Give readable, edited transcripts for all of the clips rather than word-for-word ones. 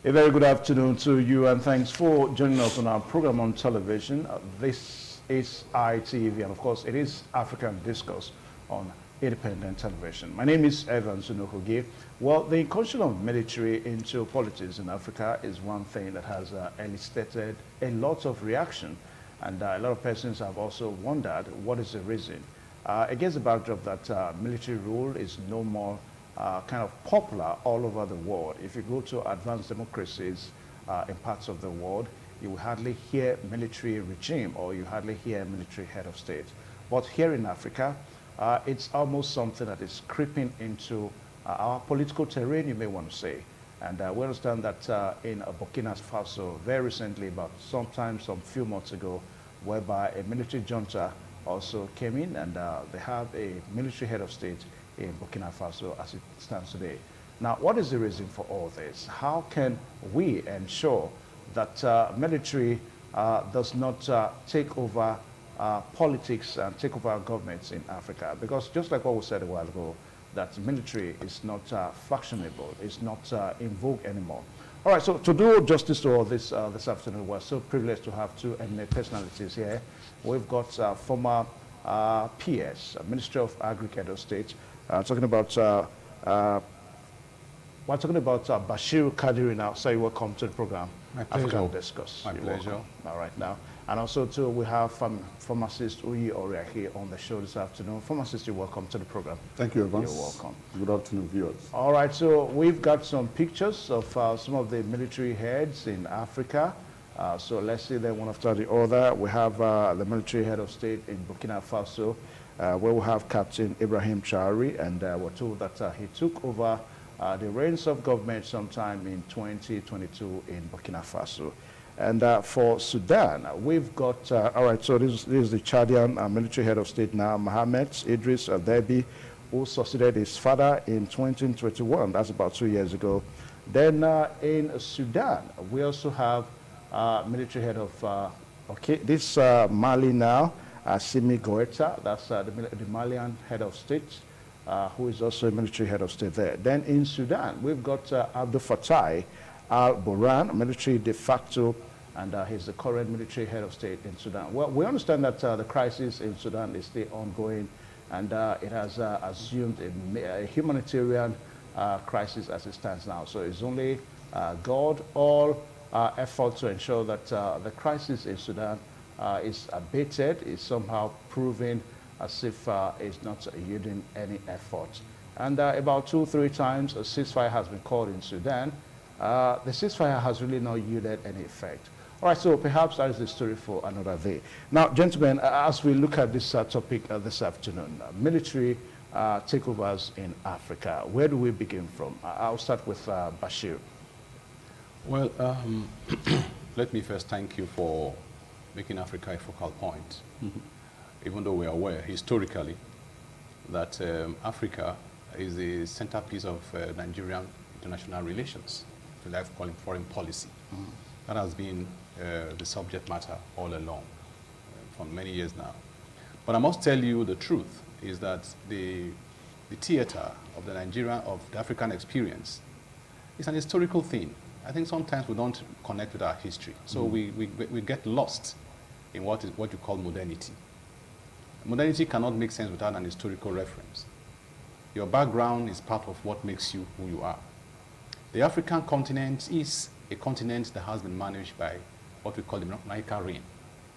A very good afternoon to you, and thanks for joining us on our program on television. This is ITV, and of course, it is African Discourse on independent television. My name is Evan Sunokogi. Well, the incursion of military into politics in Africa is one thing that has elicited a lot of reaction, and a lot of persons have also wondered what is the reason. Against the backdrop that military rule is no more kind of popular all over the world. If you go to advanced democracies in parts of the world, you will hardly hear military regime or you hardly hear military head of state. But here in Africa, it's almost something that is creeping into our political terrain, you may want to say. And we understand that in Burkina Faso, very recently, about some few months ago, whereby a military junta also came in, and they have a military head of state in Burkina Faso as it stands today. Now, what is the reason for all this? How can we ensure that military does not take over politics and take over governments in Africa? Because just like what we said a while ago, that military is not fashionable, it's not in vogue anymore. All right, so to do justice to all this this afternoon, we're so privileged to have two eminent personalities here. We've got former PS, Minister of Agriculture State, talking about we're talking about Bashir Kadiri now. So welcome to the program. My pleasure. African Discourse. My pleasure. Welcome. All right now. And also too, we have pharmacist Uyi Oria here on the show this afternoon. Pharmacist, you're welcome to the program. Thank you, Evans. You're welcome. Good afternoon, viewers. All right, so we've got some pictures of some of the military heads in Africa. So let's see them one after the other. We have the military head of state in Burkina Faso, where we have Captain Ibrahim Traoré, and we're told that he took over the reins of government sometime in 2022 in Burkina Faso. And for Sudan, we've got, all right, so this is the Chadian military head of state now, Mohamed Idris Al-Deby, who succeeded his father in 2021. That's about 2 years ago. Then in Sudan, we also have military head of, this Mali now, Assimi Goïta, that's the Malian head of state, who is also a military head of state there. Then in Sudan, we've got Abdel Fattah al-Burhan, military de facto, and he's the current military head of state in Sudan. Well, we understand that the crisis in Sudan is still ongoing, and it has assumed a humanitarian crisis as it stands now. So it's only God, all effort to ensure that the crisis in Sudan is abated, is somehow proven as if it's not yielding any effort. And about 2-3 times a ceasefire has been called in Sudan. The ceasefire has really not yielded any effect. All right, so perhaps that is the story for another day. Now, gentlemen, as we look at this topic this afternoon, military takeovers in Africa, where do we begin from? I'll start with Bashir. Well, let me first thank you for making Africa a focal point. Even though we are aware historically that Africa is the centerpiece of Nigerian international relations, if you like calling foreign policy. That has been the subject matter all along for many years now. But I must tell you the truth is that the theater of the the African experience is an historical thing. I think sometimes we don't connect with our history. So we get lost in what you call modernity. Modernity cannot make sense without an historical reference. Your background is part of what makes you who you are. The African continent is a continent that has been managed by what we call the monarchical reign.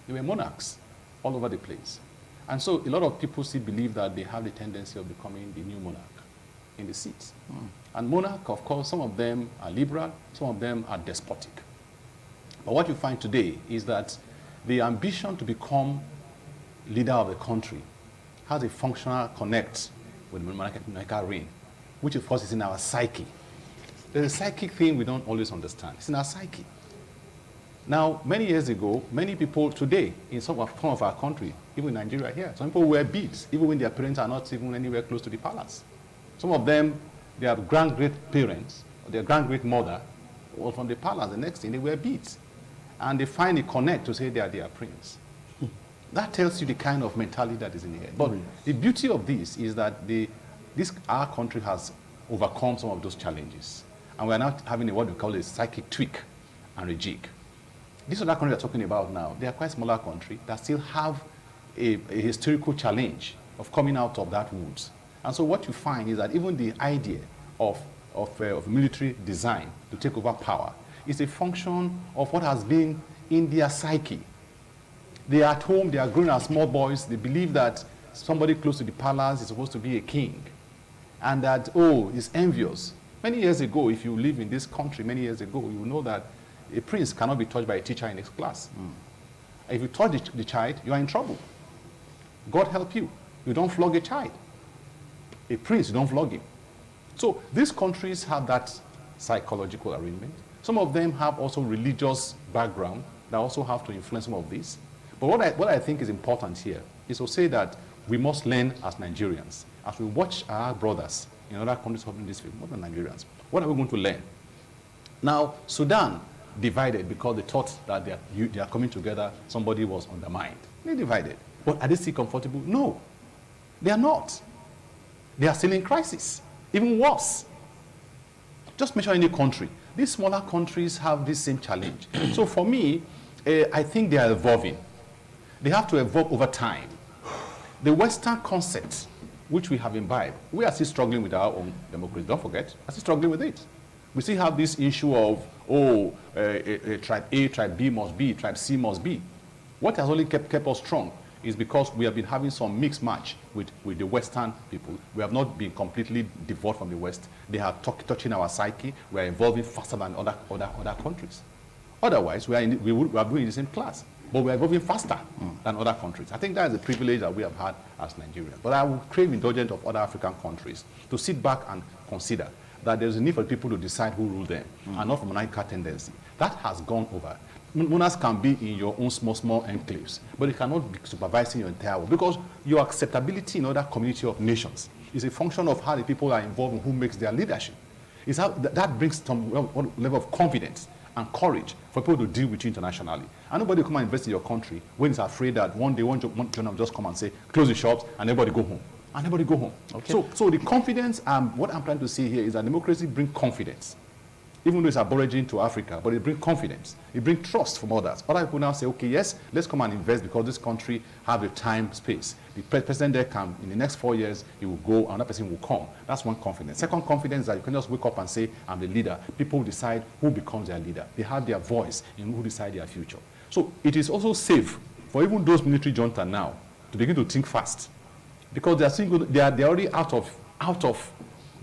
There were monarchs all over the place. And so a lot of people still believe that they have the tendency of becoming the new monarch in the seats. And monarch, of course, some of them are liberal, some of them are despotic. But what you find today is that the ambition to become leader of the country has a functional connect with the monarchical reign, which of course is in our psyche. There's a psychic thing we don't always understand. It's in our psyche. Now, many years ago, many people today in some of our country, even in Nigeria here, some people wear beads, even when their parents are not even anywhere close to the palace. Some of them, their grand-great-parents, or their grand-great-mother was from the palace. The next thing, they wear beads. And they finally connect to say they are their prince. That tells you the kind of mentality that is in the head. But the beauty of this is that our country has overcome some of those challenges. And we're now having what we call a psychic tweak and rejig. These other countries we're talking about now, they are quite smaller countries that still have a historical challenge of coming out of that woods. And so what you find is that even the idea of military design to take over power is a function of what has been in their psyche. They are at home, they are growing as small boys, they believe that somebody close to the palace is supposed to be a king. And that, oh, he's envious. Many years ago, if you live in this country, many years ago, you will know that a prince cannot be touched by a teacher in his class. If you touch the child, you are in trouble. God help you. You don't flog a child. A prince, you don't flog him. So these countries have that psychological arrangement. Some of them have also religious background that also have to influence some of this. But what I think is important here is to say that we must learn as Nigerians, as we watch our brothers in other countries in this field, more than Nigerians. What are we going to learn? Now, Sudan divided because they thought that they are coming together, somebody was undermined. They divided. But are they still comfortable? No, they are not. They are still in crisis, even worse. Just mention any country. These smaller countries have this same challenge. So for me, I think they are evolving. They have to evolve over time. The Western concept, which we have imbibed, we are still struggling with our own democracy. Don't forget, we are still struggling with it. We still have this issue of, tribe A, tribe B must be, tribe C must be. What has only kept us strong is because we have been having some mixed match with the Western people. We have not been completely divorced from the West. They are touching our psyche. We are evolving faster than other countries. Otherwise, we are doing the same class, but we are evolving faster than other countries. I think that is a privilege that we have had as Nigerians. But I would crave indulgence of other African countries to sit back and consider that there is a need for people to decide who rule them, and not for monarchical tendency. That has gone over. Monarchs can be in your own small enclaves, but it cannot be supervising your entire world, because your acceptability in other community of nations is a function of how the people are involved and who makes their leadership. It's how that brings some level of confidence and courage for people to deal with you internationally. And nobody will come and invest in your country when it's afraid that one day one journal will just come and say, close the shops and everybody go home. And everybody go home. Okay. So the confidence, what I'm trying to say here is that democracy brings confidence. Even though it's aborigine to Africa, but it brings confidence. It brings trust from others. Other people now say, okay, yes, let's come and invest because this country have a time, space. The president there can, in the next 4 years, he will go, another person will come. That's one confidence. Second confidence is that you can just wake up and say, I'm the leader. People decide who becomes their leader. They have their voice in who decide their future. So it is also safe for even those military junta now to begin to think fast, because they are already out of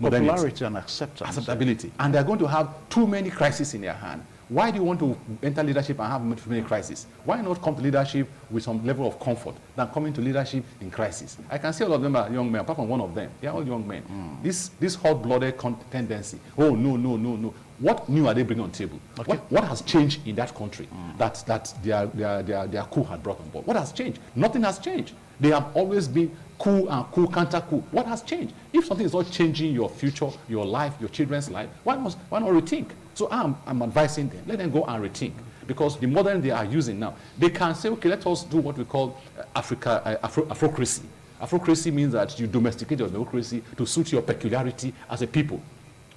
popularity and acceptability, and they're going to have too many crises in their hand. Why do you want to enter leadership and have too many crises? Why not come to leadership with some level of comfort than coming to leadership in crisis? I can see all of them are young men, apart from one of them. They are all young men. This hot-blooded tendency. Oh, no. What new are they bringing on the table? Okay. What has changed in that country that their coup had brought on board? What has changed? Nothing has changed. They have always been coup and coup, counter coup. What has changed? If something is not changing your future, your life, your children's life, why not rethink? So I'm advising them, let them go and rethink. Because the model they are using now, they can say, okay, let us do what we call Afrocracy. Afrocracy means that you domesticate your democracy to suit your peculiarity as a people.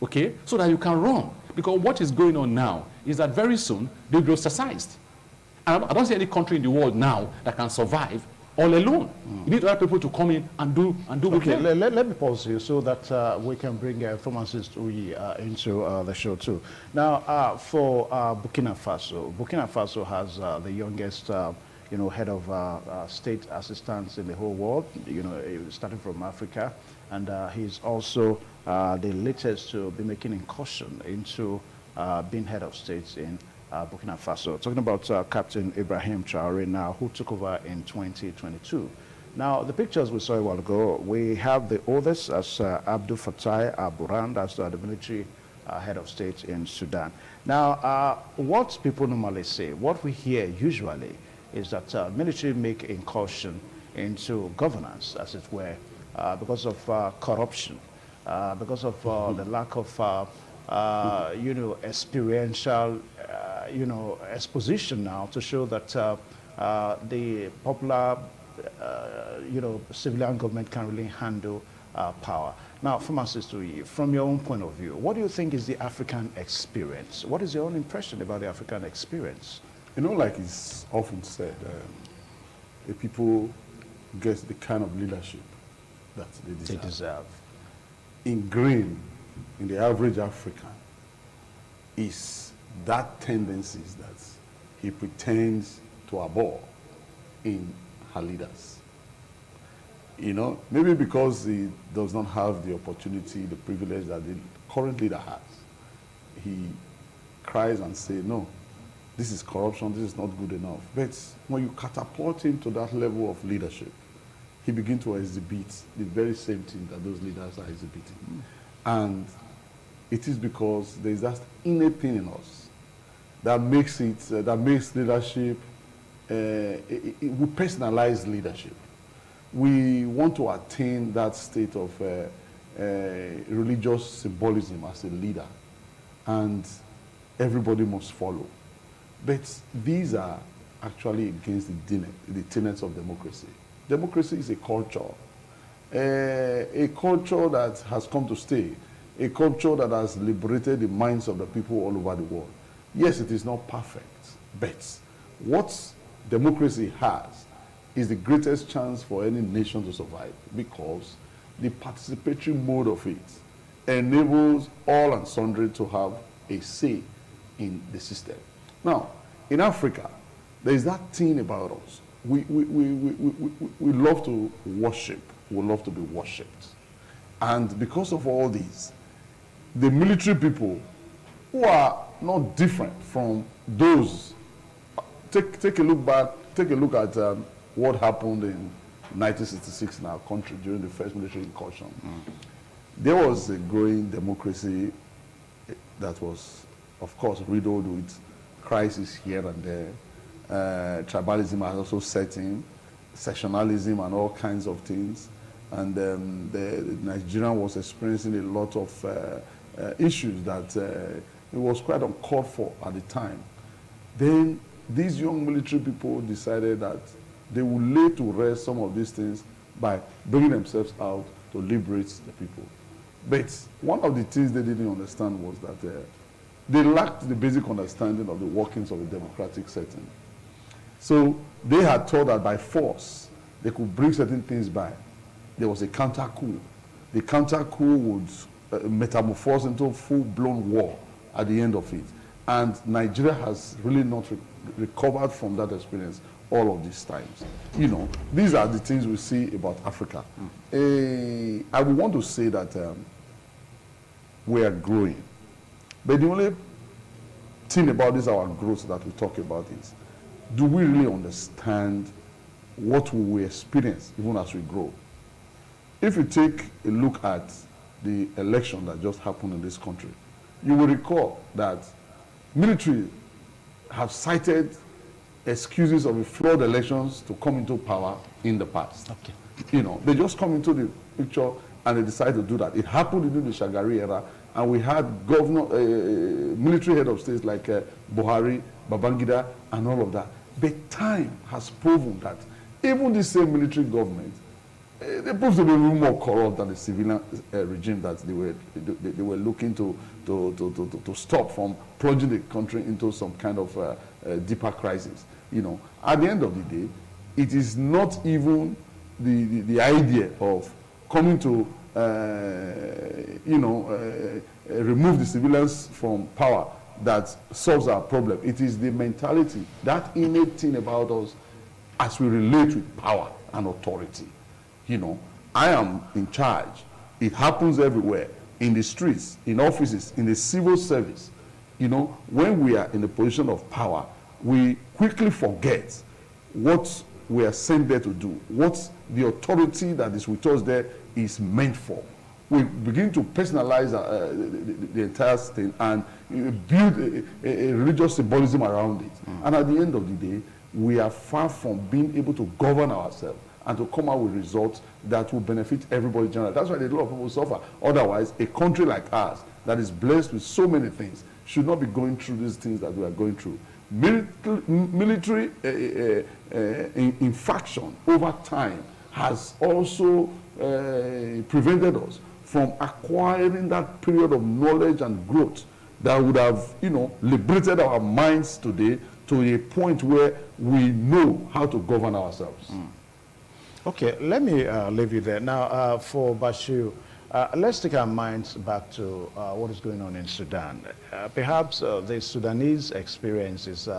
Okay? So that you can run. Because what is going on now is that very soon they'll be ostracized. And I don't see any country in the world now that can survive all alone. You need other people to come in and do okay, let me pause here so that we can bring pharmacist Uyi into the show too. Now, for Burkina Faso has the youngest head of state assistants in the whole world, starting from Africa, and he's also the latest to be making incursion into being head of states in Burkina Faso. Talking about Captain Ibrahim Traoré now, who took over in 2022. Now, the pictures we saw a while ago, we have the oldest as Abdul Fattah al-Burhan, that's the military head of state in Sudan. Now, what people normally say, what we hear usually, is that military make incursion into governance, as it were, because of corruption, because of the lack of experiential, exposition now to show that the popular, civilian government can really handle power. Now, Pharmacist Uyi, from your own point of view, what do you think is the African experience? What is your own impression about the African experience? You know, like it's often said, the people get the kind of leadership that they deserve. Ingrained in the average African is that tendencies that he pretends to abhor in her leaders. You know, maybe because he does not have the opportunity, the privilege that the current leader has. He cries and says, no, this is corruption, this is not good enough. But when you catapult him to that level of leadership, he begins to exhibit the very same thing that those leaders are exhibiting. And it is because there is that inner thing in us that makes it, that makes leadership, we personalize leadership. We want to attain that state of religious symbolism as a leader, and everybody must follow. But these are actually against the tenets of democracy. Democracy is a culture that has come to stay, a culture that has liberated the minds of the people all over the world. Yes, it is not perfect, but what democracy has is the greatest chance for any nation to survive, because the participatory mode of it enables all and sundry to have a say in the system. Now, in Africa, there is that thing about us. We love to worship. We love to be worshipped. And because of all these, the military people who are not different from those, take a look back, take a look at what happened in 1966 in our country during the first military incursion. There was a growing democracy that was, of course, riddled with crisis here and there. Tribalism has also set in, sectionalism and all kinds of things. And the Nigerian was experiencing a lot of issues that it was quite uncalled for at the time. Then these young military people decided that they would lay to rest some of these things by bringing themselves out to liberate the people. But one of the things they didn't understand was that they lacked the basic understanding of the workings of a democratic setting. So they had thought that by force, they could bring certain things by. There was a counter-coup. The counter-coup would metamorphose into a full-blown war at the end of it. And Nigeria has really not recovered from that experience all of these times. You know, these are the things we see about Africa. I would want to say that we are growing. But the only thing about this, our growth that we talk about is, do we really understand what we will experience even as we grow? If you take a look at the election that just happened in this country, you will recall that military have cited excuses of flawed elections to come into power in the past. Okay. You know, they just come into the picture and they decide to do that. It happened during the Shagari era, and we had military head of states like Buhari, Babangida, and all of that. But time has proven that even the same military government, they proved to be a little more corrupt than the civilian regime that they were looking to stop from plunging the country into some kind of deeper crisis. You know, at the end of the day, it is not even the idea of coming to remove the civilians from power that solves our problem. It is the mentality, that innate thing about us as we relate with power and authority. You know, I am in charge. It happens everywhere, in the streets, in offices, in the civil service. You know, when we are in a position of power, we quickly forget what we are sent there to do, what the authority that is with us there is meant for. We begin to personalize the entire thing and build a religious symbolism around it. And at the end of the day, we are far from being able to govern ourselves and to come out with results that will benefit everybody generally. That's why a lot of people suffer. Otherwise, a country like ours that is blessed with so many things should not be going through these things that we are going through. Military infraction over time has also prevented us from acquiring that period of knowledge and growth that would have, liberated our minds today to a point where we know how to govern ourselves. Okay, let me leave you there. Now, for Bashir, let's take our minds back to what is going on in Sudan. Perhaps the Sudanese experience is,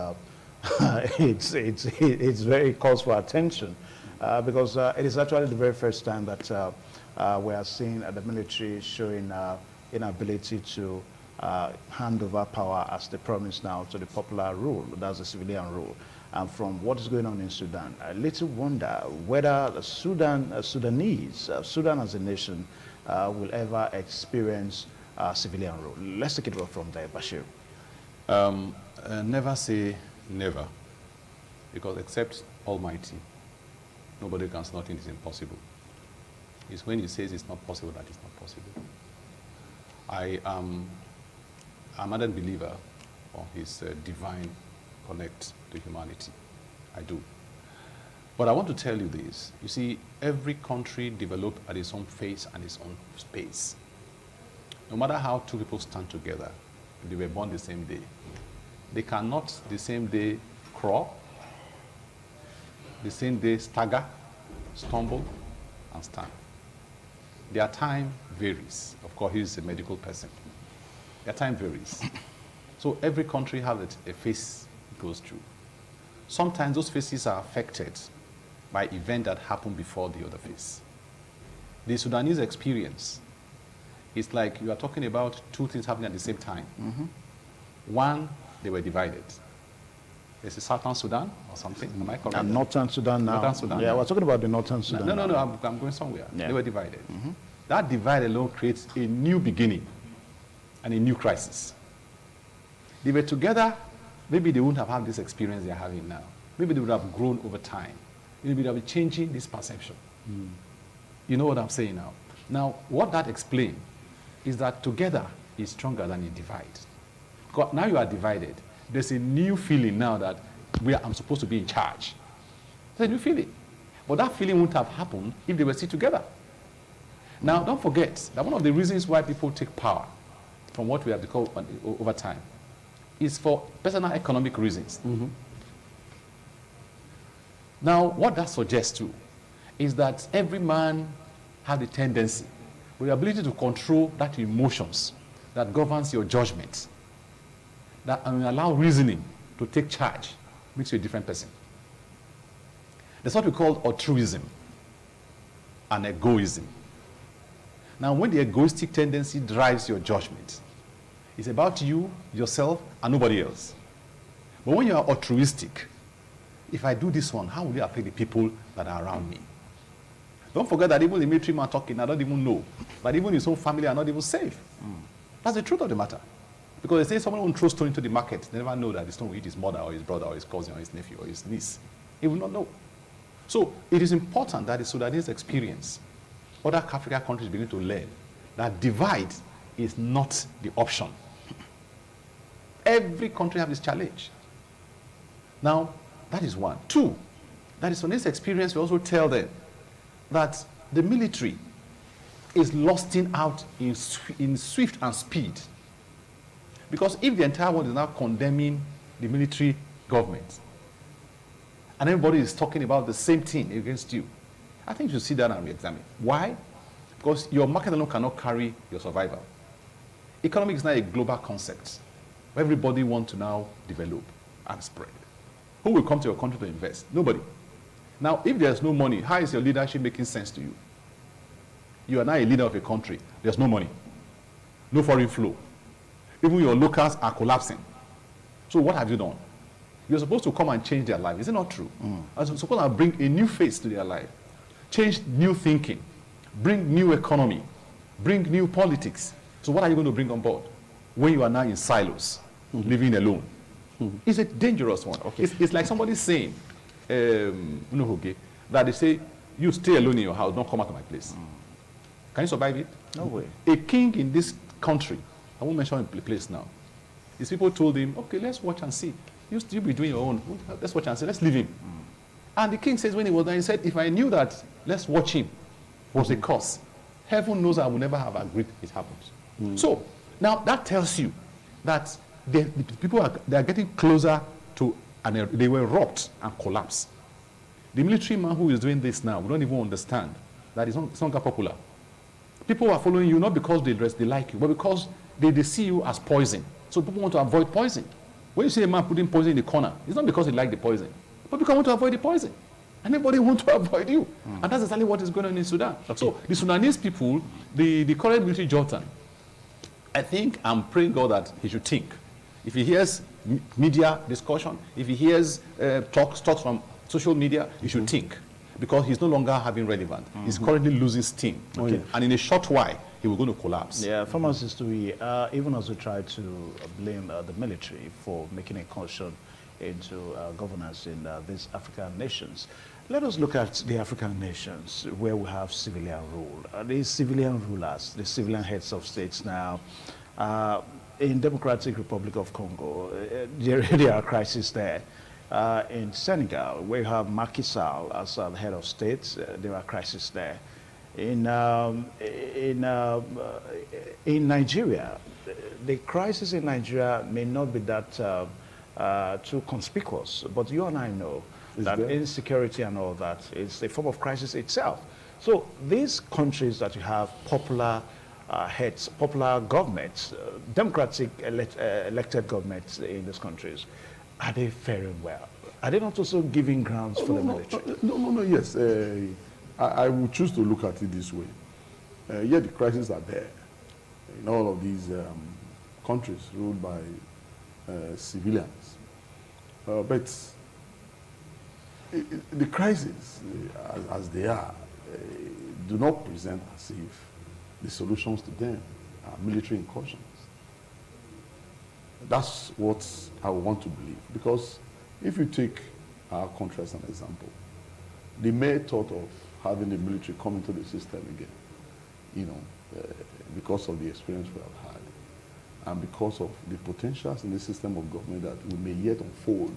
it's very cause for attention because it is actually the very first time that we are seeing the military showing inability to hand over power as they promise now to the popular rule, that's the civilian rule. And from what is going on in Sudan, I little wonder whether the Sudan as a nation, will ever experience civilian rule. Let's take it from there, Bashir. Never say never, because except Almighty, nobody can say nothing is impossible. It's when he says it's not possible that it's not possible. I am an ardent believer of his divine connect to humanity. I do. But I want to tell you this. You see, every country developed at its own pace and its own space. No matter how two people stand together, if they were born the same day, they cannot the same day crawl, the same day stagger, stumble, and stand. Their time varies. Of course, he's a medical person. Their time varies. So every country has a phase it goes through. Sometimes those phases are affected by events that happen before the other phase. The Sudanese experience is like you are talking about two things happening at the same time. One, they were divided. There's a Southern Sudan or something. Am I correct? And Northern Sudan now. Northern Sudan. Yeah, we're talking about the Northern Sudan. No, I'm going somewhere. Yeah. They were divided. That divide alone creates a new beginning and a new crisis. They were together, maybe they wouldn't have had this experience they're having now. Maybe they would have grown over time. Maybe they would have been changing this perception. You know what I'm saying now? Now, what that explains is that together is stronger than a divide. Because now you are divided. There's a new feeling now that I'm supposed to be in charge. There's a new feeling. But that feeling wouldn't have happened if they were still together. Now, don't forget that one of the reasons why people take power from what we have become over time is for personal economic reasons. Now, what that suggests too is that every man has the tendency, with the ability to control that emotions that governs your judgment, that allow reasoning to take charge, makes you a different person. That's what we call altruism and egoism. Now, when the egoistic tendency drives your judgment, it's about you, yourself, and nobody else. But when you are altruistic, if I do this one, how will it affect the people that are around me? Don't forget that even the military man talking, I don't even know. But even his own family are not even safe. That's the truth of the matter. Because they say someone won't throw stone into the market, they never know that the stone will eat his mother or his brother or his cousin or his nephew or his niece. He will not know. So it is important that the Sudanese experience, other African countries begin to learn that divide is not the option. Every country has this challenge. Now, that is one. Two, that is from this experience we also tell them that the military is lusting out in swift and speed. Because if the entire world is now condemning the military government, and everybody is talking about the same thing against you, I think you should sit down and re-examine. Why? Because your market alone cannot carry your survival. Economic is not a global concept. Everybody wants to now develop and spread. Who will come to your country to invest? Nobody. Now, if there's no money, how is your leadership making sense to you? You are now a leader of a country. There's no money. No foreign flow. Even your locals are collapsing. So what have you done? You're supposed to come and change their life. Is it not true? You're supposed to bring a new face to their life. Change new thinking. Bring new economy. Bring new politics. So what are you going to bring on board when you are now in silos, living alone? It's a dangerous one. Okay. It's like somebody saying, that they say, you stay alone in your house, don't come out of my place. Can you survive it? No way. A king in this country, I won't mention the place now, his people told him, okay, let's watch and see. You be doing your own. Let's watch and see. Let's leave him. And the king says when he was there, he said, if I knew that let's watch him, was a curse. Heaven knows I will never have agreed it happens. So now that tells you that the people are getting closer to, and they will erupt and collapse. The military man who is doing this now, we don't even understand that it's no longer popular. People are following you not because they like you, but because they see you as poison. So people want to avoid poison. When you see a man putting poison in the corner, it's not because they like the poison, but because they want to avoid the poison. And everybody wants to avoid you. And that's exactly what is going on in Sudan. Okay. So the Sudanese people, the current military junta, I think I'm praying God that he should think. If he hears media discussion, if he hears talks from social media, he should think. Because he's no longer having relevant. He's currently losing steam. Okay. And in a short while, he will going to collapse. Yeah, pharmacists, even as we try to blame the military for making a caution into governance in these African nations, let us look at the African nations where we have civilian rule. These civilian rulers, the civilian heads of states now, in Democratic Republic of Congo, there are crises there. In Senegal, where you have Macky Sall as the head of state, there are crises there. In Nigeria, the crisis in Nigeria may not be that too conspicuous, but you and I know that insecurity and all that is a form of crisis itself. So these countries that you have popular heads, popular governments, democratic elected governments in these countries, are they faring well? Are they not also giving grounds for the military? No, yes. I would choose to look at it this way. Yet the crises are there in all of these countries ruled by civilians. But the crises, as they are, do not present as if the solutions to them are military incursions. That's what I want to believe. Because if you take our country as an example, the mere thought of having the military come into the system again, because of the experience we have had, and because of the potentials in the system of government that we may yet unfold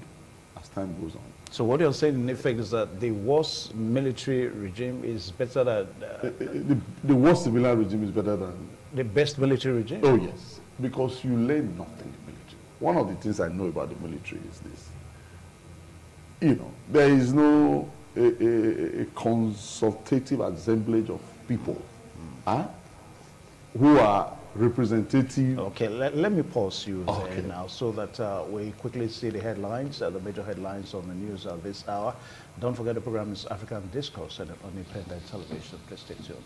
as time goes on. So what you're saying in effect is that the worst military regime is better than... The worst civilian regime is better than... The best military regime? Oh, yes. Because you learn nothing in the military. One of the things I know about the military is this. There is no a consultative assemblage of people who are representative. Okay, let me pause you there now so that we quickly see the headlines, the major headlines on the news this hour. Don't forget the program is African Discourse on independent television. Please stay tuned.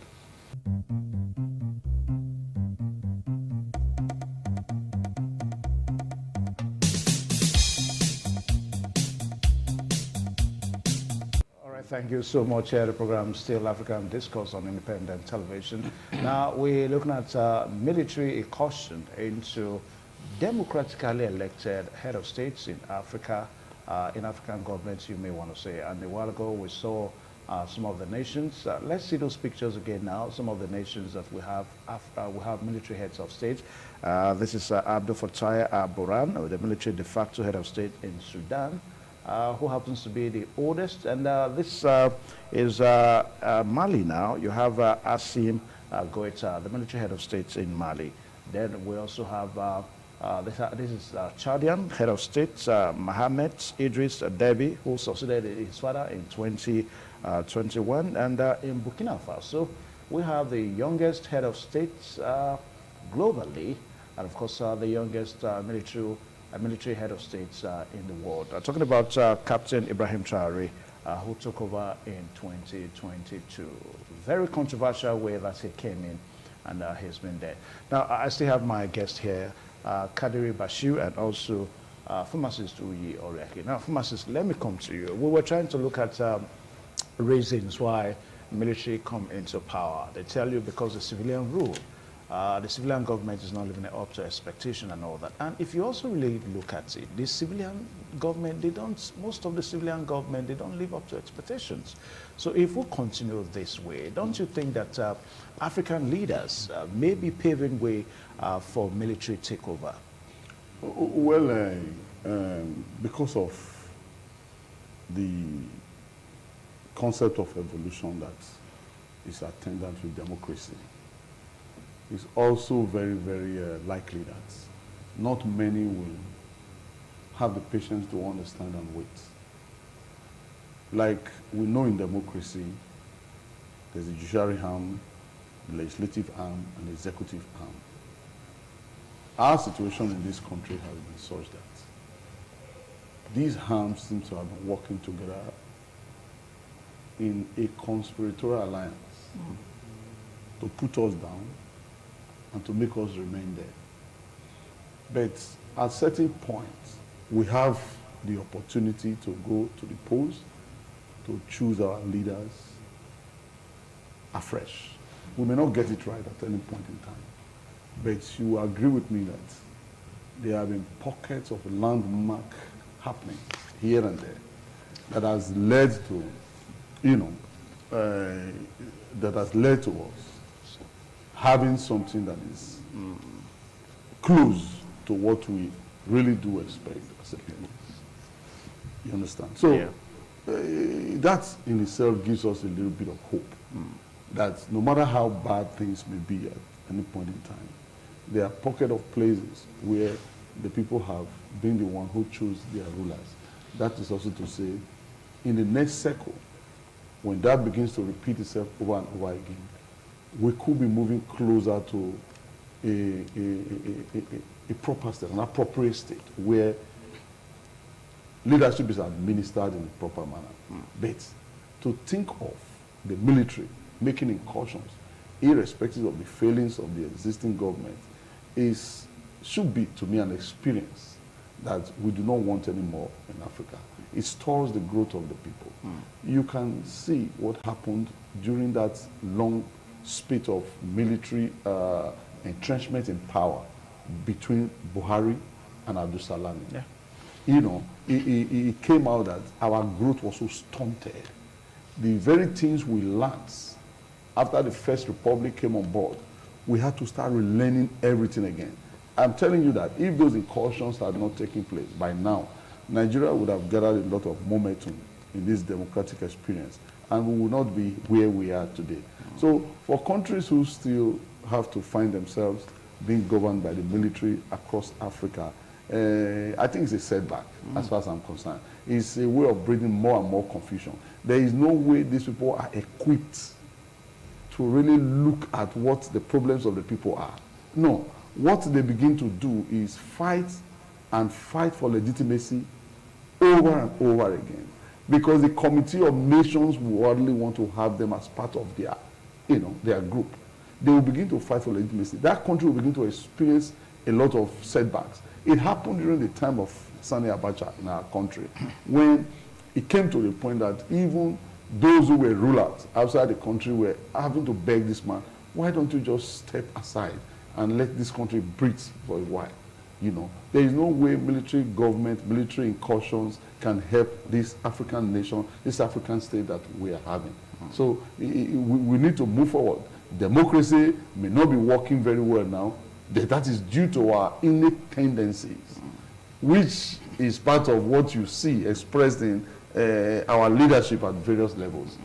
Thank you so much. The program still African Discourse on independent television. Now we're looking at military incursion into democratically elected head of states in Africa, in African governments, you may want to say. And a while ago we saw some of the nations. Let's see those pictures again now. Some of the nations that we have military heads of state. This is Abdel Fattah al-Burhan, the military de facto head of state in Sudan. Who happens to be the oldest, and this is Mali now. You have Asim Goita, the military head of state in Mali. Then we also have, this is Chadian head of state, Mohamed Idris Deby, who succeeded his father in 2021. And in Burkina Faso, we have the youngest head of state globally, and of course the youngest military head of states in the world. Talking about Captain Ibrahim Traoré, who took over in 2022. Very controversial way that he came in, and he's been there. Now, I still have my guest here, Kadiri Bashir, and also pharmacist Uyi Oreki. Now, pharmacist, let me come to you. We were trying to look at reasons why military come into power. They tell you because the civilian rule. The civilian government is not living up to expectation and all that. And if you also really look at it, the civilian government, most of the civilian government, they don't live up to expectations. So if we continue this way, don't you think that African leaders may be paving way for military takeover? Well, because of the concept of evolution that is attendant with democracy. It's also very, very likely that not many will have the patience to understand and wait. Like we know in democracy, there's the judiciary arm, the legislative arm, and the executive arm. Our situation in this country has been such that these arms seem to have been working together in a conspiratorial alliance to put us down and to make us remain there. But at certain points, we have the opportunity to go to the polls, to choose our leaders afresh. We may not get it right at any point in time, but you agree with me that there have been pockets of landmark happening here and there that has led to, that has led to us having something that is close to what we really do expect as a people. You understand? So Yeah. That in itself gives us a little bit of hope that no matter how bad things may be at any point in time, there are pockets of places where the people have been the one who choose their rulers. That is also to say, in the next cycle, when that begins to repeat itself over and over again, we could be moving closer to a proper state, an appropriate state, where leadership is administered in a proper manner. But to think of the military making incursions, irrespective of the failings of the existing government, should be, to me, an experience that we do not want anymore in Africa. It stores the growth of the people. You can see what happened during that long spate of military entrenchment in power between Buhari and Abdul Salami. Yeah. It came out that our growth was so stunted. The very things we learned after the First Republic came on board, we had to start relearning everything again. I'm telling you that if those incursions had not taken place by now, Nigeria would have gathered a lot of momentum in this democratic experience, and we would not be where we are today. So for countries who still have to find themselves being governed by the military across Africa, I think it's a setback as far as I'm concerned. It's a way of bringing more and more confusion. There is no way these people are equipped to really look at what the problems of the people are. No, what they begin to do is fight and fight for legitimacy over and over again, because the Committee of Nations will hardly want to have them as part of their group. They will begin to fight for legitimacy. That country will begin to experience a lot of setbacks. It happened during the time of Sani Abacha in our country, when it came to the point that even those who were rulers outside the country were having to beg this man, why don't you just step aside and let this country breathe for a while? There is no way military government, military incursions can help this African nation, this African state that we are having. So we need to move forward. Democracy may not be working very well now. That is due to our innate tendencies, which is part of what you see expressed in our leadership at various levels.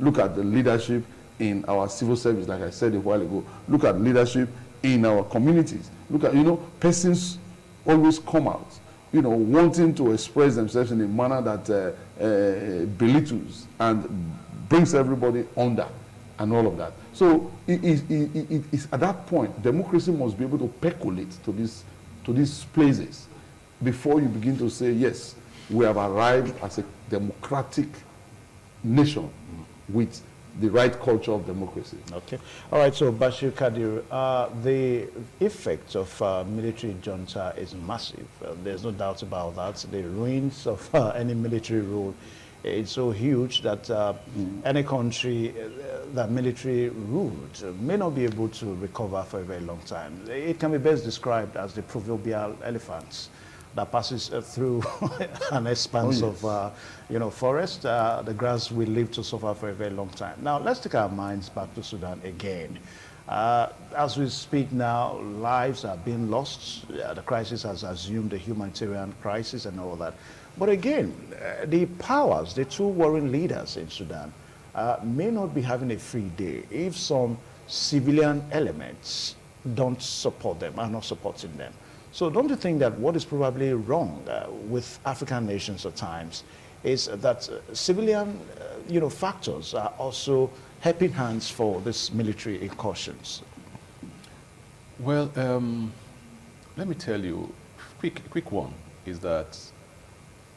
Look at the leadership in our civil service, like I said a while ago. Look at leadership in our communities. Look at, persons always come out, wanting to express themselves in a manner that belittles and brings everybody under and all of that. So it's at that point, democracy must be able to percolate to these places before you begin to say, yes, we have arrived as a democratic nation with the right culture of democracy. Okay. All right, so Bashir Kadir, the effect of military junta is massive. There's no doubt about that. The ruins of any military rule, it's so huge that any country that military ruled may not be able to recover for a very long time. It can be best described as the proverbial elephants that passes through an expanse of forest. The grass will live to suffer for a very long time. Now, let's take our minds back to Sudan again. As we speak now, lives are being lost. The crisis has assumed a humanitarian crisis and all that. But again, the powers, the two warring leaders in Sudan, may not be having a free day if some civilian elements don't support them, are not supporting them. So don't you think that what is probably wrong with African nations at times is that civilian factors are also helping hands for these military incursions? Well, let me tell you, quick one is that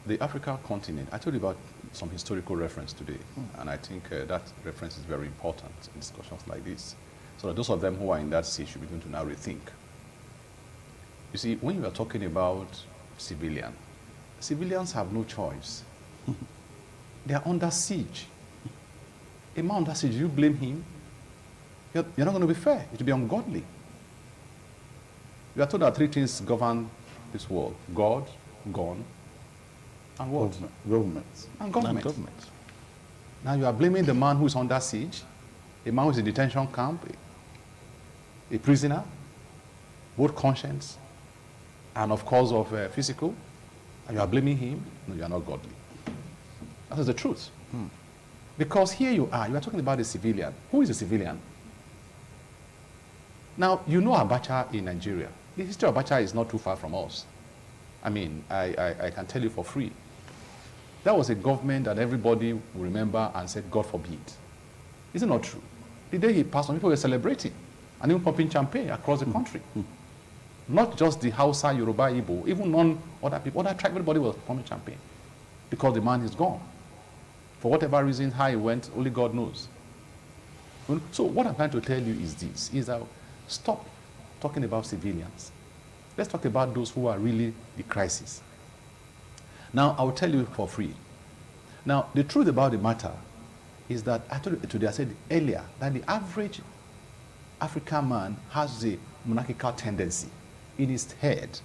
the African continent, I told you about some historical reference today, and I think that reference is very important in discussions like this. So that those of them who are in that seat should begin to now rethink. You see, when you are talking about civilians have no choice. They are under siege. A man under siege, you blame him? You're not going to be fair. It will be ungodly. You are told that three things govern this world: God, God, and what? Government. And government. Now you are blaming the man who is under siege, a man who is in detention camp, a prisoner, both conscience and of course of physical, and you are blaming him. No, you are not godly. That is the truth. Because here you are talking about a civilian. Who is a civilian? Now, you know Abacha in Nigeria. The history of Abacha is not too far from us. I mean, I can tell you for free. That was a government that everybody will remember and said, God forbid. Is it not true? The day he passed on, people were celebrating and even popping champagne across the country. Not just the Hausa, Yoruba, Igbo, even non-other people, other tribes, everybody was popping champagne because the man is gone. For whatever reason, how he went, only God knows. So what I'm trying to tell you is this, is that stop talking about civilians. Let's talk about those who are really the crisis. Now, I will tell you for free. Now, the truth about the matter is that, I told you today, I said earlier, that the average African man has a monarchical tendency in his head.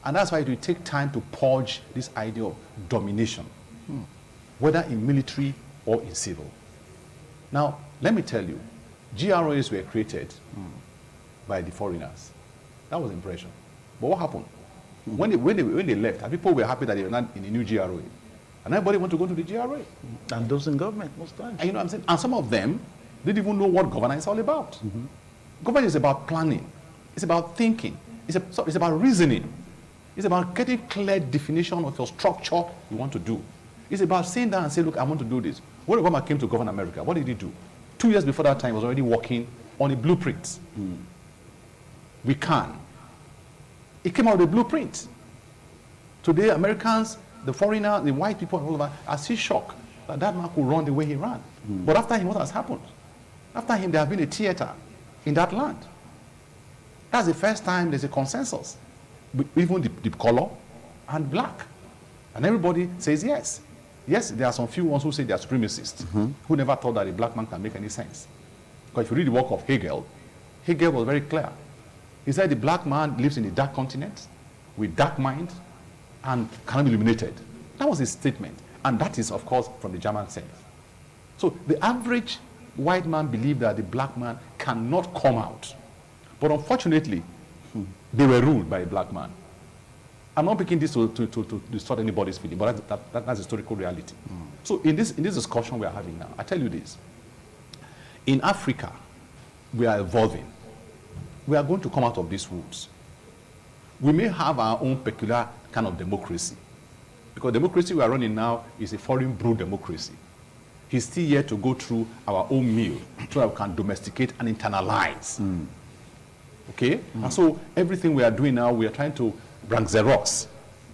And that's why it will take time to purge this idea of domination, whether in military or in civil. Now, let me tell you, GROs were created by the foreigners. That was the impression. But what happened? When they left, people were happy that they were not in the new GRA. And everybody wanted to go to the GRA. And those in government most times. And you know what I'm saying? And some of them didn't even know what governance is all about. Government is about planning. It's about thinking. It's about reasoning. It's about getting clear definition of your structure you want to do. It's about sitting down and saying, look, I want to do this. When Obama came to govern America, what did he do? 2 years before that time, he was already working on a blueprint. We can. It came out with a blueprint. Today, Americans, the foreigner, the white people, all over, are still shocked that that man could run the way he ran. But after him, what has happened? After him, there has been a theater in that land. That's the first time there's a consensus, even the color and black. And everybody says yes. Yes, there are some few ones who say they are supremacists, who never thought that a black man can make any sense. Because if you read the work of Hegel, Hegel was very clear. He said the black man lives in a dark continent with dark mind and cannot be illuminated. That was his statement. And that is, of course, from the German sense. So the average white man believed that the black man cannot come out. But unfortunately, they were ruled by a black man. I'm not picking this to distort anybody's feeling, but that's historical reality. So in this discussion we are having now, I tell you this. In Africa, we are evolving. We are going to come out of these woods. We may have our own peculiar kind of democracy. Because democracy we are running now is a foreign brew democracy. He's still yet to go through our own meal so that we can domesticate and internalize. Okay? And so everything we are doing now, we are trying to rank Xerox,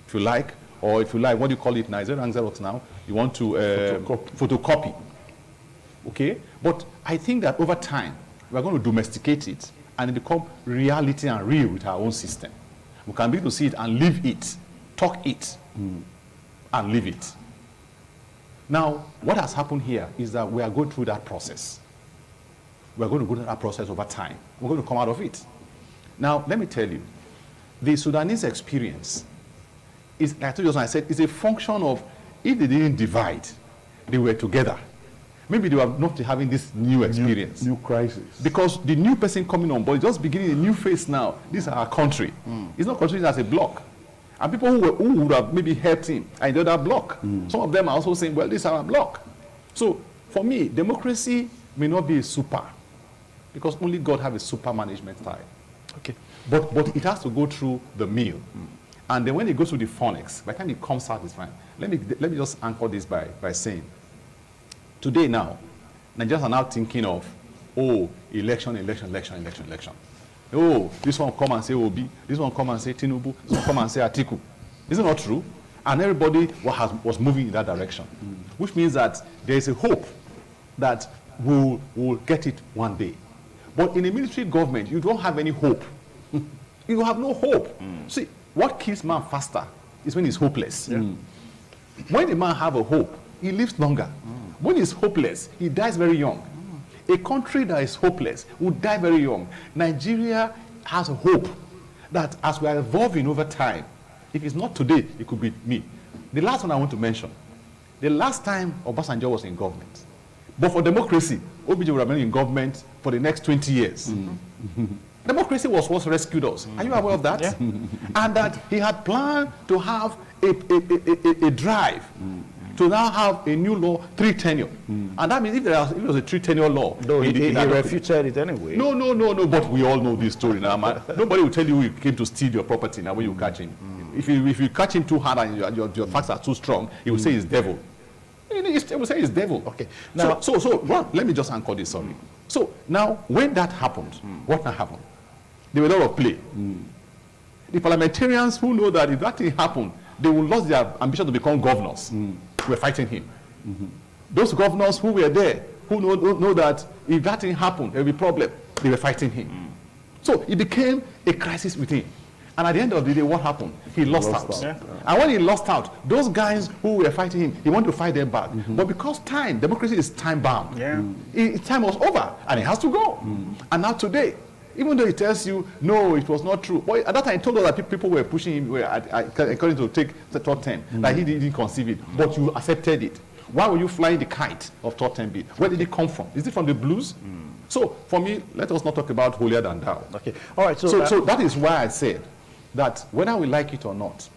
if you like, or if you like, what do you call it now? Is it rank Xerox now? You want to photocopy. Okay? But I think that over time, we are going to domesticate it and it become reality and real with our own system. We can begin to see it and live it, talk it, and live it. Now, what has happened here is that we are going through that process. We are going to go through that process over time. We're going to come out of it. Now, let me tell you, the Sudanese experience is, like I told you, I said, it's a function of if they didn't divide, they were together. Maybe they were not having this new experience. New crisis. Because the new person coming on board is just beginning a new phase now. This is our country. It's not considered as a block. And people who would have maybe helped him are in the other block. Some of them are also saying, well, this is our block. So for me, democracy may not be a super, because only God has a super management style. Okay. But it has to go through the mill. And then when it goes through the phonics, by the time it comes out, it's fine. Let me just anchor this by saying, today now, Nigerians are now thinking of, oh, election. Oh, this one come and say Obi, this one come and say Tinubu, this one come and say Atiku. Is it not true? And everybody was moving in that direction, which means that there is a hope that we'll get it one day. But in a military government, you don't have any hope. You have no hope. See, what kills man faster is when he's hopeless. When a man have a hope, he lives longer. When he's hopeless, he dies very young. A country that is hopeless will die very young. Nigeria has a hope that as we are evolving over time, if it's not today, it could be me. The last one I want to mention, the last time Obasanjo was in government, but for democracy, OBJ would have been in government for the next 20 years. Democracy was what rescued us. Are you aware of that? Yeah. And that he had planned to have a drive to now have a new law, 3 tenure. And that means if it was a 3 tenure law. No, he refuted it anyway. No, but we all know this story now, man. Nobody will tell you he came to steal your property now when you catch him. If you catch him too hard and your facts are too strong, he will say he's devil. He will say he's devil. Okay. Now, so let me just anchor this, sorry. So now, when that happened, what now happened? There were a lot of play. The parliamentarians who know that if that thing happened, they will lose their ambition to become governors. We're fighting him. Those governors who were there, who know that if that thing happened, there will be a problem, they were fighting him. So it became a crisis with him. And at the end of the day, what happened? He lost out. Yeah. And when he lost out, those guys who were fighting him, he wanted to fight them back. But because democracy is time-bound, time was over, and it has to go. And now today, even though he tells you, no, it was not true. But at that time, he told us that people were pushing him, according to take the top 10, that he didn't conceive it. But you accepted it. Why were you flying the kite of top 10 bid? Where did it come from? Is it from the blues? So, for me, let us not talk about holier than thou. Okay. All right. So that is why I said that whether we like it or not,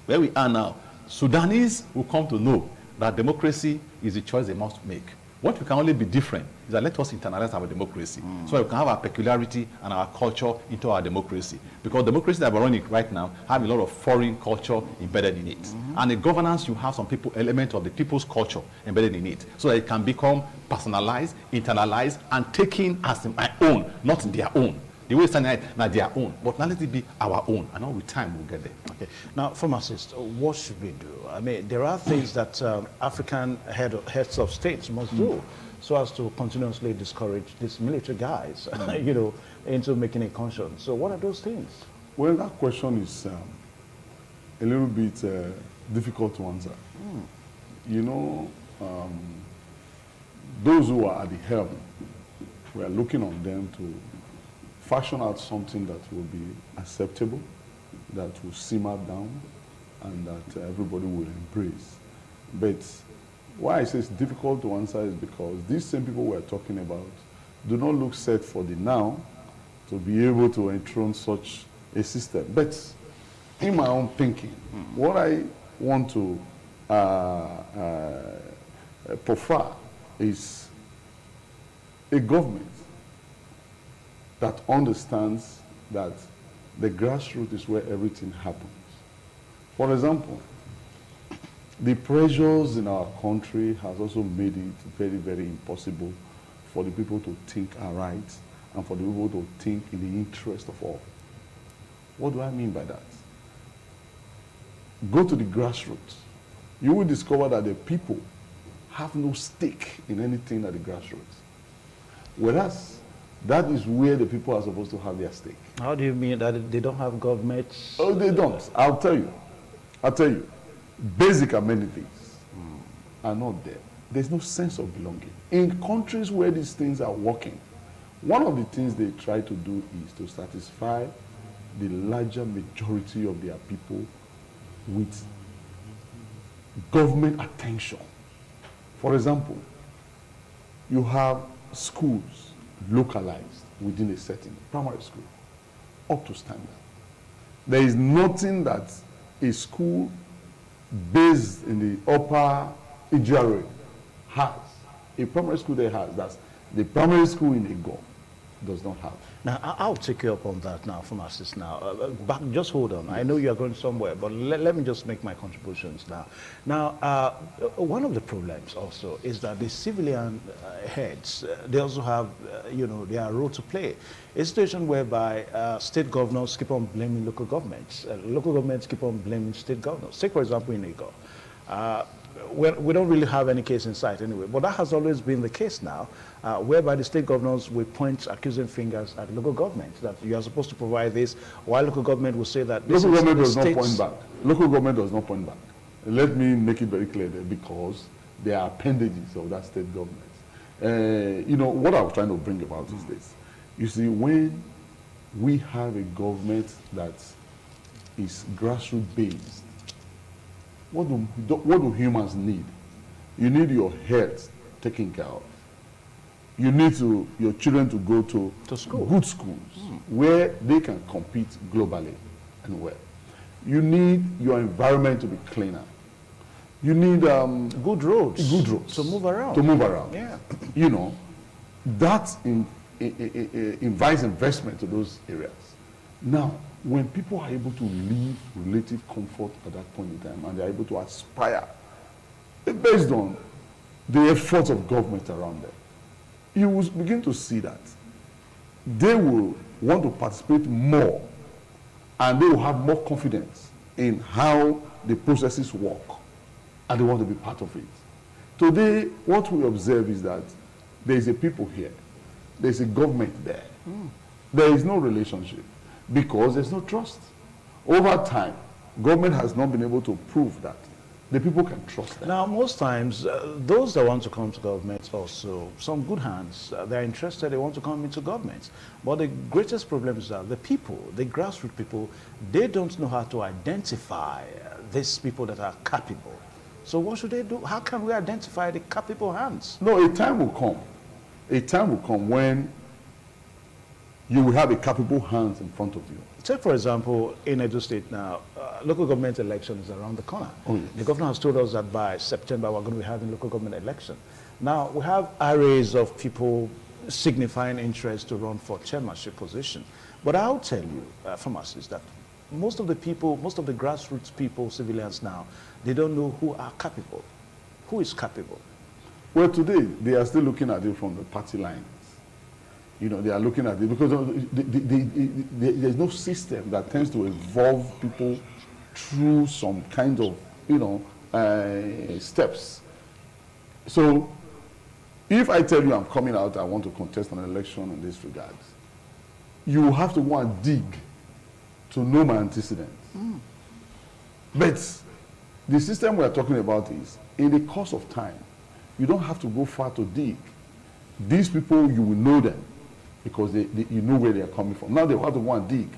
where we are now, Sudanese will come to know that democracy is the choice they must make. What we can only be different is that let us internalize our democracy so we can have our peculiarity and our culture into our democracy. Because democracy that we're running right now have a lot of foreign culture embedded in it. And the governance, you have some element of the people's culture embedded in it, so that it can become personalized, internalized, and taken as my own, not their own. The way it's standing not their own, but now let it be our own, and all with time we'll get there. Okay. Now, pharmacist, what should we do? I mean, there are things that African heads of states must do so as to continuously discourage these military guys, you know, into making a conscience. So what are those things? Well, that question is a little bit difficult to answer. You know, those who are at the helm, we are looking on them to fashion out something that will be acceptable, that will simmer down, and that everybody will embrace. But why I say it's difficult to answer is because these same people we're talking about do not look set for the now to be able to enthrone such a system. But in my own thinking, what I want to prefer is a government that understands that the grassroots is where everything happens. For example, the pressures in our country has also made it very, very impossible for the people to think aright and for the people to think in the interest of all. What do I mean by that? Go to the grassroots. You will discover that the people have no stake in anything at the grassroots. Whereas, that is where the people are supposed to have their stake. How do you mean that they don't have governments? Oh, they don't. I'll tell you. Basic amenities are not there. There's no sense of belonging. In countries where these things are working, one of the things they try to do is to satisfy the larger majority of their people with government attention. For example, you have schools localized within a setting, primary school, up to standard. There is nothing that a school based in the upper Ijare has, a primary school there has, that's the primary school in Igor does not have. Now, I'll take you up on that now, pharmacist now. Just hold on. I know you're going somewhere, but let me just make my contributions now. Now, one of the problems also is that the civilian heads, they also have, you know, their role to play. A situation whereby state governors keep on blaming local governments keep on blaming state governors. Take, for example, in Igor. We don't really have any case in sight anyway, but that has always been the case now, whereby the state governors will point accusing fingers at local governments, that you are supposed to provide this, while local government will say that this local government does states. not point back. Local government does not point back. Let me make it very clear there, because they are appendages of that state government. You know, what I was trying to bring about is this. You see, when we have a government that is grassroots based, what do humans need? You need your health taken care of. You need your children to go to school. Good schools where they can compete globally and well. You need your environment to be cleaner. You need good roads. Good roads. To move around. To move around. Yeah. You know, that invites investment to those areas. Now, when people are able to live relative comfort at that point in time, and they're able to aspire based on the efforts of government around them, you will begin to see that they will want to participate more, and they will have more confidence in how the processes work, and they want to be part of it. Today, what we observe is that there is a people here, there is a government there. There is no relationship, because there's no trust. Over time, government has not been able to prove that the people can trust them. Now, most times, those that want to come to government also, some good hands, they're interested, they want to come into government. But the greatest problem is that the people, the grassroots people, they don't know how to identify these people that are capable. So what should they do? How can we identify the capable hands? No, a time will come. A time will come when you will have a capable hands in front of you. Take, for example, in Edo State now, local government election is around the corner. Oh, yes. The governor has told us that by September we're going to be having local government election. Now, we have arrays of people signifying interest to run for chairmanship position. But I'll tell you, pharmacists, that most of the people, most of the grassroots people, civilians now, they don't know who are capable. Who is capable? Well, today, they are still looking at it from the party lines. You know, they are looking at it because there's no system that tends to evolve people through some kind of, you know, steps. So, if I tell you I'm coming out, I want to contest an election in this regard, you have to go and dig to know my antecedents. But the system we're talking about is, in the course of time, you don't have to go far to dig. These people, you will know them, because you know where they are coming from. Now they have to go and dig.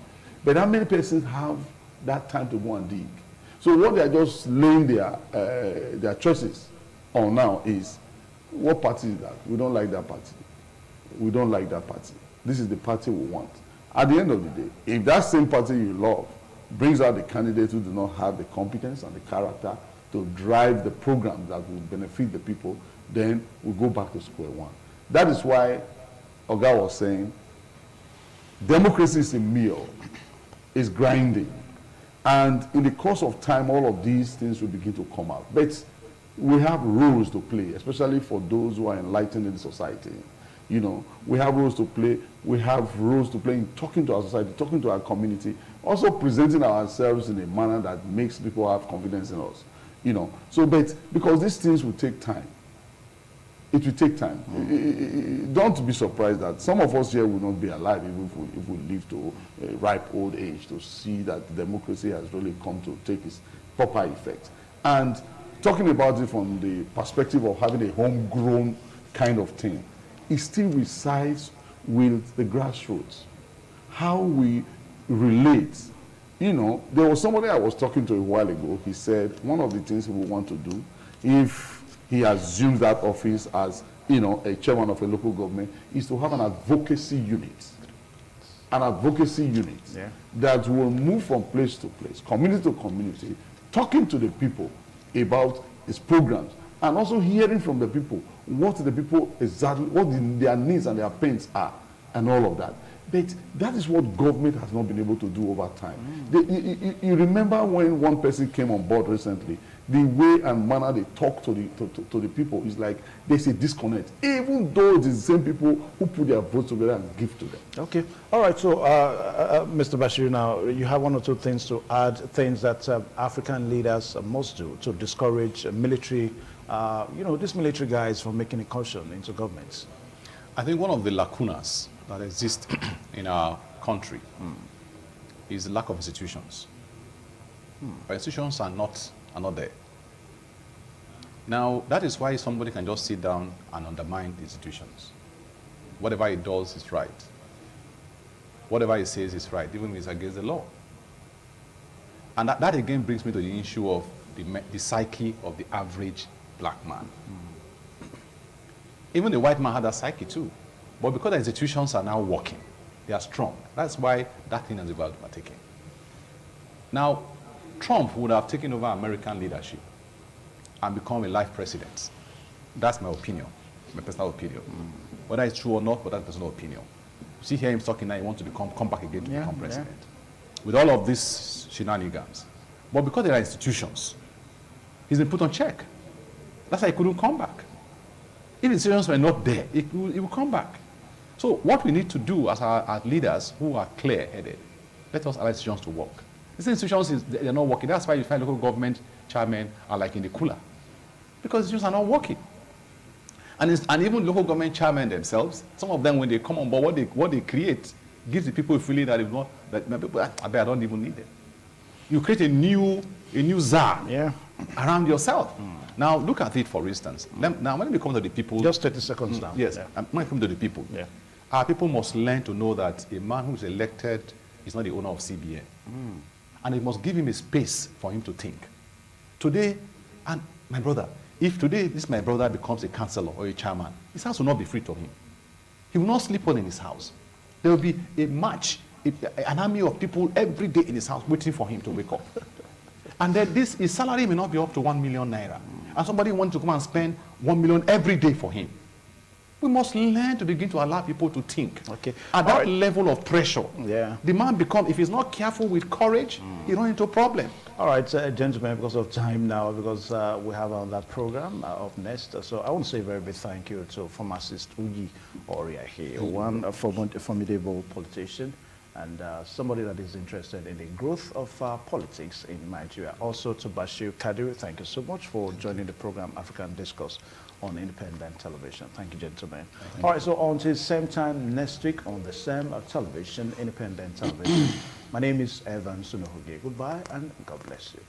But how many persons have that time to go and dig? So what they are just laying their choices on now is, what party is that? We don't like that party. We don't like that party. This is the party we want. At the end of the day, if that same party you love brings out the candidates who do not have the competence and the character to drive the program that will benefit the people, then we go back to square one. That is why Oga was saying, democracy is a meal, is grinding. And in the course of time, all of these things will begin to come out. But we have roles to play, especially for those who are enlightened in society. You know, we have roles to play. We have roles to play in talking to our society, talking to our community, also presenting ourselves in a manner that makes people have confidence in us. You know, so, but because these things will take time. It will take time. Don't be surprised that some of us here will not be alive if we live to a ripe old age to see that democracy has really come to take its proper effect. And talking about it from the perspective of having a homegrown kind of thing, it still resides with the grassroots. How we relate. You know, there was somebody I was talking to a while ago. He said one of the things he would want to do if he assumes that office as, you know, a chairman of a local government, is to have an advocacy unit. an advocacy unit that will move from place to place, community to community, talking to the people about its programs, and also hearing from the people what the people exactly, what their needs and their pains are, and all of that. But that is what government has not been able to do over time. You remember when one person came on board recently, the way and manner they talk to the people is like there's a disconnect, even though it's the same people who put their votes together and give to them. Okay. All right. So, Mr. Bashir, now you have one or two things to add, things that African leaders must do to discourage military, these military guys from making incursion into governments. I think one of the lacunas that exist in our country is the lack of institutions. Our institutions are not there. Now, that is why somebody can just sit down and undermine the institutions. Whatever he does is right. Whatever he says is right, even if it's against the law. And that again brings me to the issue of the psyche of the average black man. Even the white man had that psyche too. But because the institutions are now working, they are strong. That's why that thing is about to be taken. Now, Trump would have taken over American leadership and become a life president. That's my opinion, my personal opinion. Whether it's true or not, but that's personal opinion. You see here him talking now, he wants to come back again to become president. With all of these shenanigans. But because there are institutions, he's been put on check. That's why he couldn't come back. If institutions were not there, he will come back. So what we need to do as our leaders who are clear-headed, let us allow institutions to work. These institutions, they're not working. That's why you find local government chairmen are like in the cooler. Because institutions are not working. And even local government chairmen themselves, some of them, when they come on board, what they create gives the people a feeling that, I don't even need them. You create a new czar around yourself. Now, look at it, for instance. Now, when we come to the people... Just 30 seconds now. Yes. When we come to the people, our people must learn to know that a man who is elected is not the owner of CBN. And it must give him a space for him to think. Today, and my brother, if today my brother becomes a councillor or a chairman, his house will not be free to him. He will not sleep on in his house. There will be a march, an army of people every day in his house waiting for him to wake up. And then his salary may not be up to 1 million naira. And somebody wants to come and spend 1 million every day for him. We must learn to begin to allow people to think. Okay. At that level of pressure, the man becomes, if he's not careful with courage, he runs into a problem. All right, gentlemen, because of time now, because we have on that program up next. So I want to say a very big thank you to pharmacist Uyi Oria here, one formidable politician and somebody that is interested in the growth of politics in Nigeria. Also to Bashir Kadiri, thank you so much for joining the program African Discourse on independent television. Thank you, gentlemen. All right, so until same time next week on the same television, independent television. My name is Evan Sunohuge. Goodbye and God bless you.